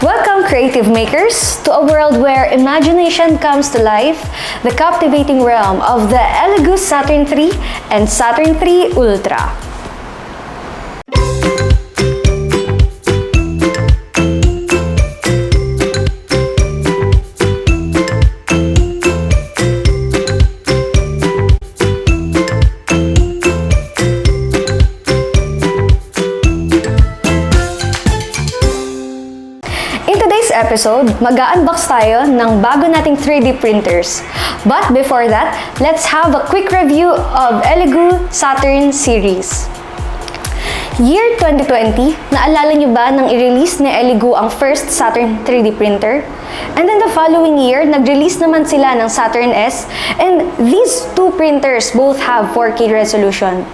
Welcome, creative makers, to a world where imagination comes to life, the captivating realm of the Elegoo Saturn 3 and Saturn 3 Ultra. Episode, mag-unbox tayo ng bago nating 3D printers. But before that, let's have a quick review of Elegoo Saturn series. Year 2020, naalala nyo ba nang i-release ni Elegoo ang first Saturn 3D printer? And then the following year, nag-release naman sila ng Saturn S, and these two printers both have 4K resolution.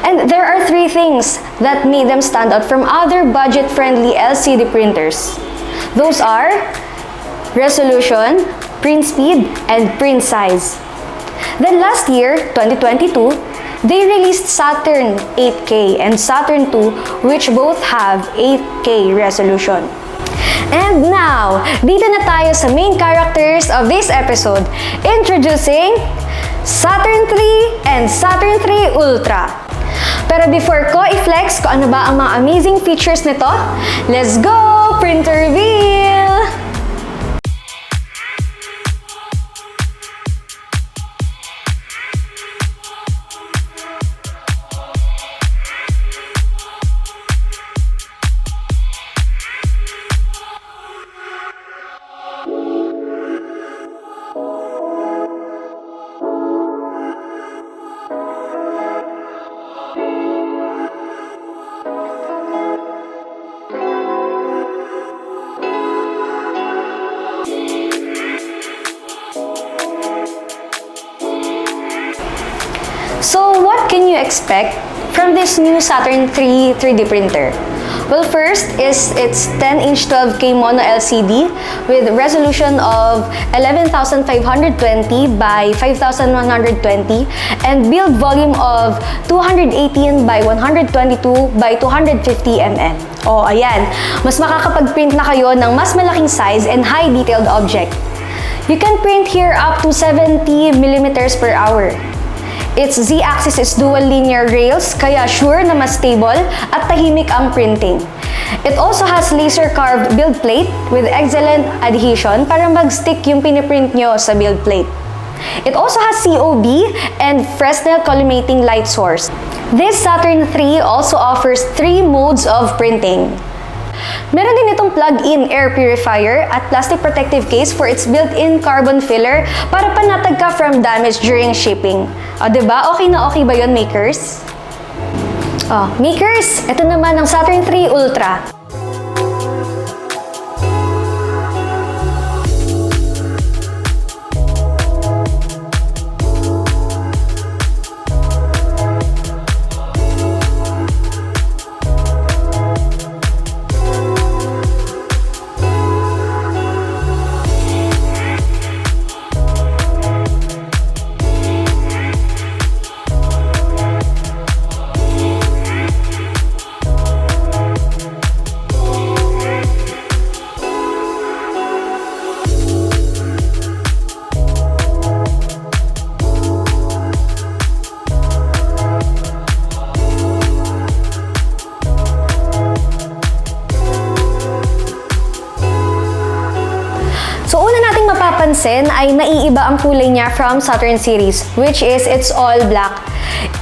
And there are three things that made them stand out from other budget-friendly LCD printers. Those are resolution, print speed, and print size. Then last year, 2022, they released Saturn 8K and Saturn 2, which both have 8K resolution. And now, dito na tayo sa main characters of this episode, introducing Saturn 3 and Saturn 3 Ultra. Pero before ko i-flex kung ano ba ang mga amazing features nito, let's go! Printer reveal! So, what can you expect from this new Saturn 3 3D printer? Well, first is its 10-inch 12K mono LCD with resolution of 11,520 by 5,120 and build volume of 218 by 122 by 250 mm. Oh, ayan. Mas makakapag-print na kayo ng mas malaking size and high detailed object. You can print here up to 70 mm per hour. Its Z-axis is dual linear rails, kaya sure na mas stable at tahimik ang printing. It also has laser-carved build plate with excellent adhesion para mag-stick yung piniprint nyo sa build plate. It also has COB and Fresnel collimating light source. This Saturn 3 also offers 3 modes of printing. Meron din itong plug-in air purifier at plastic protective case for its built-in carbon filler para panatag ka from damage during shipping. O, diba? Okay na okay ba yun, makers? O, makers, ito naman ang Saturn 3 Ultra. Mapapansin ay naiiba ang kulay niya from Saturn series, which is it's all black.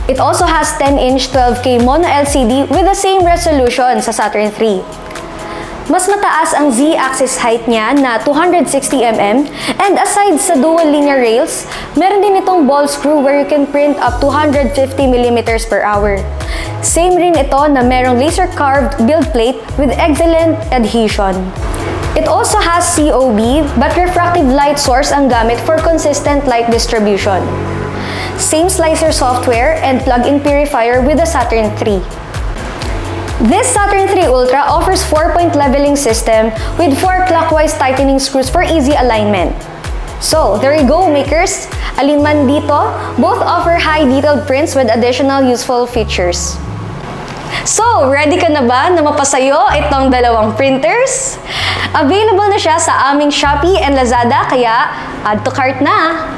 It also has 10-inch 12K mono LCD with the same resolution sa Saturn 3. Mas mataas ang Z-axis height niya na 260 mm, and aside sa dual linear rails, meron din itong ball screw where you can print up to 150 mm per hour. Same rin ito na merong laser-carved build plate with excellent adhesion. It also has COB, but refractive light source ang gamit for consistent light distribution. Same slicer software and plug-in purifier with the Saturn 3. This Saturn 3 Ultra offers 4-point leveling system with 4 clockwise tightening screws for easy alignment. So, there you go, makers! Alin man dito, both offer high detailed prints with additional useful features. So, ready ka na ba na mapasayo itong dalawang printers? Available na siya sa aming Shopee and Lazada, kaya add to cart na!